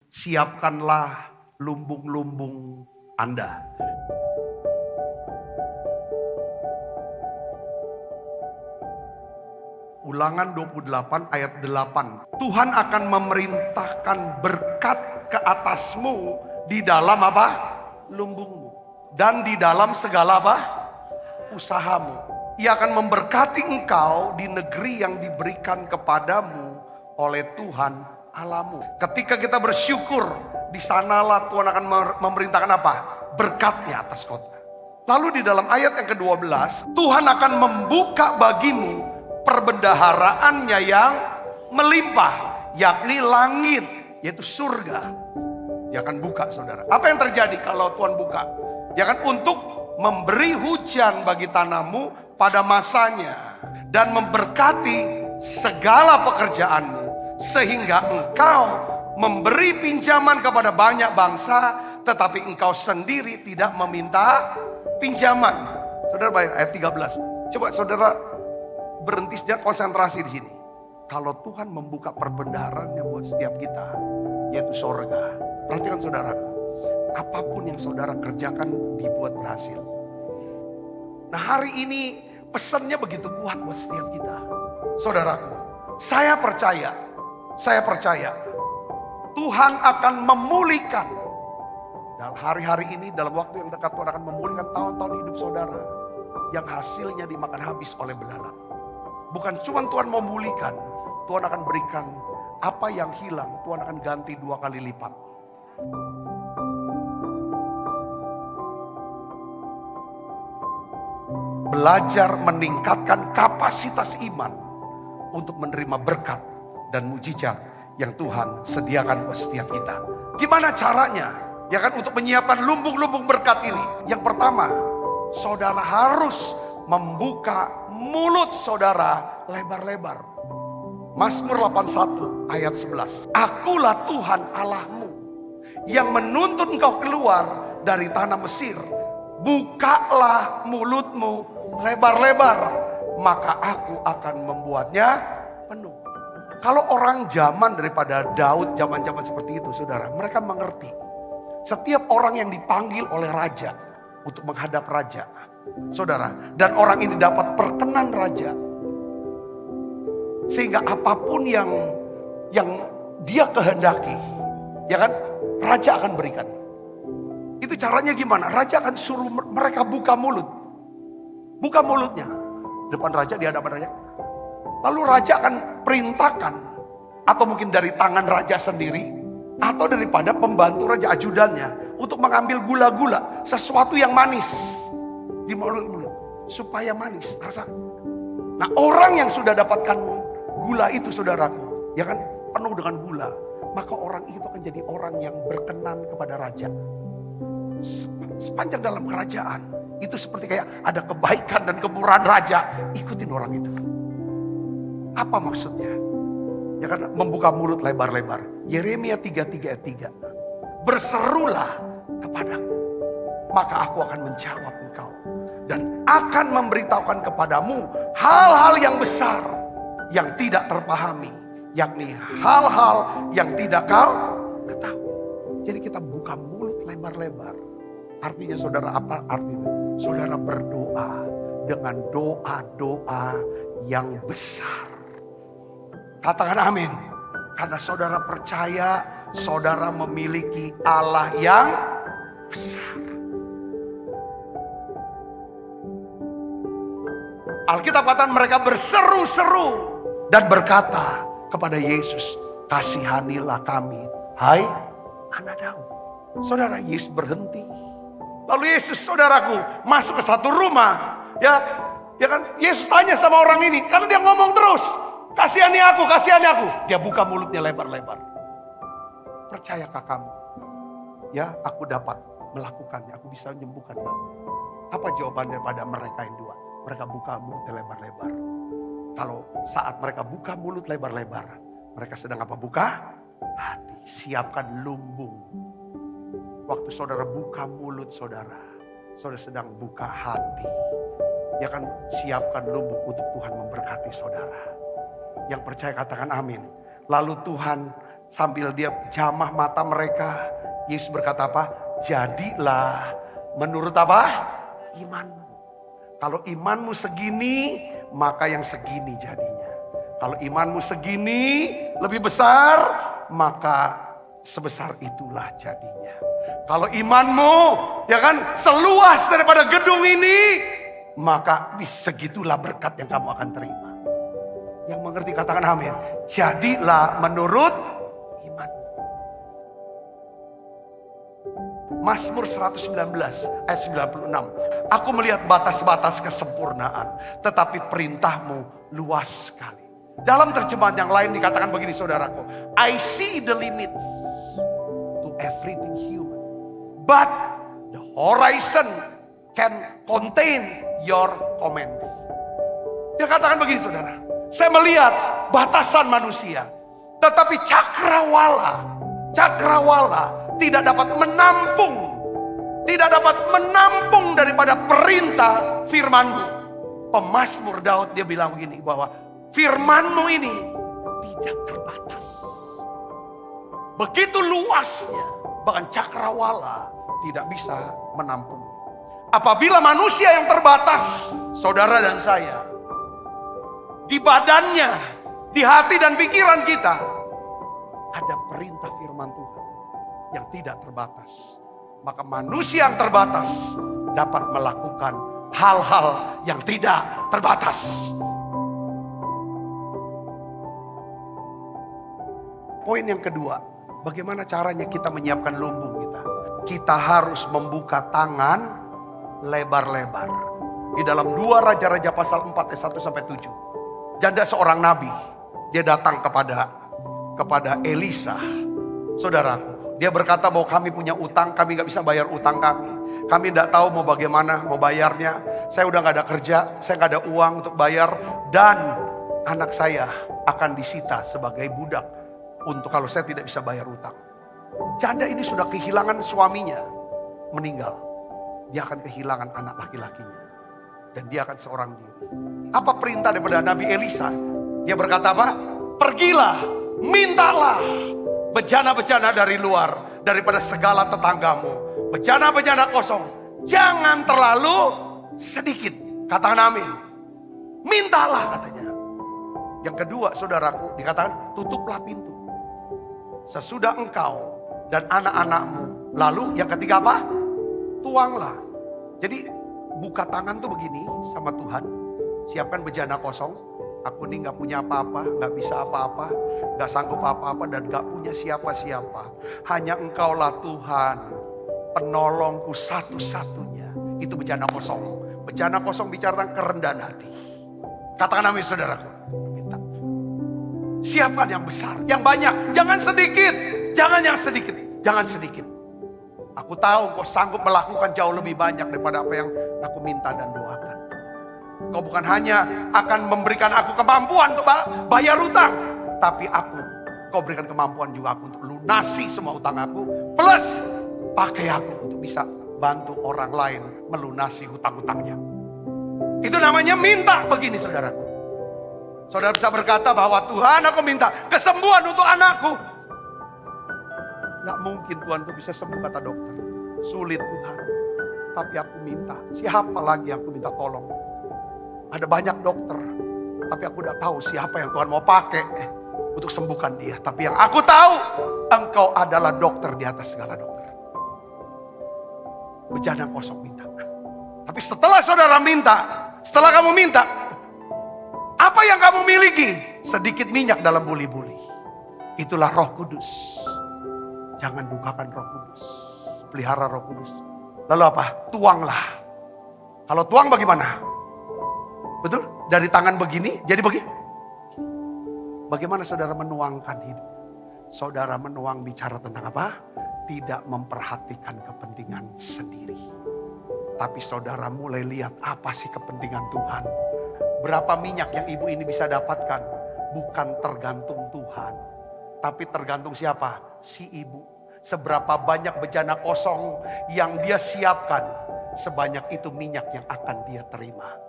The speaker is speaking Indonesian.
siapkanlah lumbung-lumbung Anda. Ulangan 28 ayat 8. Tuhan akan memerintahkan berkat ke atasmu di dalam apa? Lumbungmu. Dan di dalam segala apa? Usahamu. Ia akan memberkati engkau di negeri yang diberikan kepadamu oleh Tuhan Allahmu. Ketika kita bersyukur, di sanalah Tuhan akan memerintahkan apa? Berkatnya atas kota. Lalu di dalam ayat yang ke-12, Tuhan akan membuka bagimu perbendaharaannya yang melimpah, yakni langit, yaitu surga. Dia akan buka, saudara. Apa yang terjadi kalau Tuhan buka? Dia akan untuk memberi hujan bagi tanahmu pada masanya dan memberkati segala pekerjaanmu, sehingga engkau memberi pinjaman kepada banyak bangsa, tetapi engkau sendiri tidak meminta pinjaman. Saudara bayang ayat 13. Coba saudara berhenti sejak, konsentrasi di sini. Kalau Tuhan membuka perbendaharanya buat setiap kita, yaitu sorga. Perhatikan saudaraku, apapun yang saudara kerjakan dibuat berhasil. Nah, hari ini pesannya begitu kuat buat setiap kita. Saudaraku, saya percaya Tuhan akan memulihkan. Dalam hari-hari ini, dalam waktu yang dekat, Tuhan akan memulihkan tahun-tahun hidup saudara yang hasilnya dimakan habis oleh belalang. Bukan cuma Tuhan memulihkan, Tuhan akan berikan apa yang hilang, Tuhan akan ganti 2 kali lipat. Belajar meningkatkan kapasitas iman untuk menerima berkat dan mujizat yang Tuhan sediakan buat setiap kita. Gimana caranya? Ya kan, untuk menyiapkan lumbung-lumbung berkat ini. Yang pertama, saudara harus membuka mulut saudara lebar-lebar. Mazmur 81 ayat 11. Akulah Tuhan Allahmu yang menuntun engkau keluar dari tanah Mesir. Bukalah mulutmu lebar-lebar, maka aku akan membuatnya penuh. Kalau orang zaman daripada Daud, zaman-zaman seperti itu, saudara, mereka mengerti. Setiap orang yang dipanggil oleh raja untuk menghadap raja, saudara, dan orang ini dapat perkenan raja, sehingga apapun yang dia kehendaki, ya kan, raja akan berikan. Itu caranya gimana? Raja akan suruh mereka buka mulut. Buka mulutnya. Depan raja, di hadapan raja. Lalu raja akan perintahkan. Atau mungkin dari tangan raja sendiri. Atau daripada pembantu raja, ajudannya. Untuk mengambil gula-gula. Sesuatu yang manis. Di mulut. Supaya manis. Rasa. Nah, orang yang sudah dapatkan gula itu, saudaraku. Ya kan? Penuh dengan gula. Maka orang itu akan jadi orang yang berkenan kepada raja. Sepanjang dalam kerajaan itu seperti kayak ada kebaikan dan kemurahan raja, ikutin orang itu. Apa maksudnya? Ya kan, membuka mulut lebar-lebar. Yeremia 33 ayat 3. Berserulah kepadaku, maka aku akan menjawab engkau dan akan memberitahukan kepadamu hal-hal yang besar yang tidak terpahami, yakni hal-hal yang tidak kau ketahui. Jadi kita buka mulut lebar-lebar. Artinya saudara, apa artinya? Saudara berdoa dengan doa-doa yang besar. Katakan amin. Karena saudara percaya saudara memiliki Allah yang besar. Alkitab katakan mereka berseru-seru dan berkata kepada Yesus, kasihanilah kami, hai anak Daud. Saudara, Yesus berhenti. Lalu Yesus, saudaraku, masuk ke satu rumah. Ya kan? Yesus tanya sama orang ini, karena dia ngomong terus, kasihani aku, kasihani aku. Dia buka mulutnya lebar-lebar. Percayakah kamu? Ya, aku dapat melakukannya, aku bisa menyembuhkan kamu. Apa jawabannya pada mereka yang dua? Mereka buka mulutnya lebar-lebar. Kalau saat mereka buka mulut lebar-lebar, mereka sedang apa? Buka hati. Siapkan lumbung. Waktu saudara buka mulut saudara sedang buka hati. Ya kan, siapkan lumbung untuk Tuhan memberkati saudara. Yang percaya katakan amin. Lalu Tuhan Sambil dia jamah mata mereka, Yesus berkata apa? Jadilah menurut apa? Imanmu. Kalau imanmu segini, maka yang segini jadinya. Kalau imanmu segini lebih besar, maka sebesar itulah jadinya. Kalau imanmu ya kan seluas daripada gedung ini, maka disegitulah berkat yang kamu akan terima. Yang mengerti katakan amin. Jadilah menurut iman. Mazmur 119 ayat 96. Aku melihat batas-batas kesempurnaan, tetapi perintahmu luas sekali. Dalam terjemahan yang lain dikatakan begini saudaraku. I see the limits to everything human. But the horizon can contain your comments. Dia katakan begini saudara. Saya melihat batasan manusia. Tetapi cakrawala tidak dapat menampung. Tidak dapat menampung daripada perintah firman-Mu. Pemazmur Daud dia bilang begini bahwa firman-Mu ini tidak terbatas. Begitu luasnya, bahkan cakrawala tidak bisa menampung. Apabila manusia yang terbatas, saudara dan saya, di badannya, di hati dan pikiran kita, ada perintah firman Tuhan yang tidak terbatas. Maka manusia yang terbatas dapat melakukan hal-hal yang tidak terbatas. Poin yang kedua, bagaimana caranya kita menyiapkan lumbung kita? Kita harus membuka tangan lebar-lebar. Di dalam 2 Raja-Raja pasal 4 ayat 1 sampai 7. Janda seorang nabi, dia datang kepada Elisa. Saudaraku, dia berkata bahwa kami punya utang, kami gak bisa bayar utang kami. Kami gak tahu mau bagaimana, mau bayarnya. Saya udah gak ada kerja, saya gak ada uang untuk bayar. Dan anak saya akan disita sebagai budak. Untuk kalau saya tidak bisa bayar utang. Janda ini sudah kehilangan suaminya, meninggal. Dia akan kehilangan anak laki-lakinya. Dan dia akan seorang diri. Apa perintah daripada Nabi Elisa? Dia berkata apa? Pergilah, mintalah bejana-bejana dari luar, daripada segala tetanggamu. Bejana-bejana kosong. Jangan terlalu sedikit. Katakan amin. Mintalah katanya. Yang kedua saudaraku, dikatakan tutuplah pintu. Sesudah engkau dan anak-anakmu. Lalu yang ketiga apa? Tuanglah. Jadi buka tangan tuh begini sama Tuhan. Siapkan bejana kosong. Aku ini gak punya apa-apa, gak bisa apa-apa, gak sanggup apa-apa dan gak punya siapa-siapa. Hanya engkaulah Tuhan, penolongku satu-satunya. Itu bejana kosong. Bejana kosong bicara tentang kerendahan hati. Katakan amin saudaraku. Minta. Siapkan yang besar, yang banyak. Jangan sedikit, jangan yang sedikit, jangan sedikit. Aku tahu kau sanggup melakukan jauh lebih banyak daripada apa yang aku minta dan doakan. Kau bukan hanya akan memberikan aku kemampuan untuk bayar utang. Tapi kau berikan kemampuan juga aku untuk lunasi semua utang aku. Plus pakai aku untuk bisa bantu orang lain melunasi hutang-hutangnya. Itu namanya minta begini saudaraku. Saudara bisa berkata bahwa Tuhan aku minta kesembuhan untuk anakku. Gak mungkin Tuhan kau bisa sembuh kata dokter. Sulit Tuhan. Tapi aku minta. Siapa lagi yang aku minta tolong? Ada banyak dokter. Tapi aku udah tahu siapa yang Tuhan mau pakai untuk sembuhkan dia. Tapi yang aku tahu, engkau adalah dokter di atas segala dokter. Bejana kosong minta. Tapi setelah saudara minta, setelah kamu minta, apa yang kamu miliki? Sedikit minyak dalam buli-buli. Itulah Roh Kudus. Jangan dukakan Roh Kudus. Pelihara Roh Kudus. Lalu apa? Tuanglah. Kalau tuang bagaimana? Betul? Dari tangan begini jadi begini. Bagaimana saudara menuangkan hidup? Saudara menuang bicara tentang apa? Tidak memperhatikan kepentingan sendiri. Tapi saudara mulai lihat apa sih kepentingan Tuhan. Berapa minyak yang ibu ini bisa dapatkan? Bukan tergantung Tuhan. Tapi tergantung siapa? Si ibu. Seberapa banyak bejana kosong yang dia siapkan. Sebanyak itu minyak yang akan dia terima.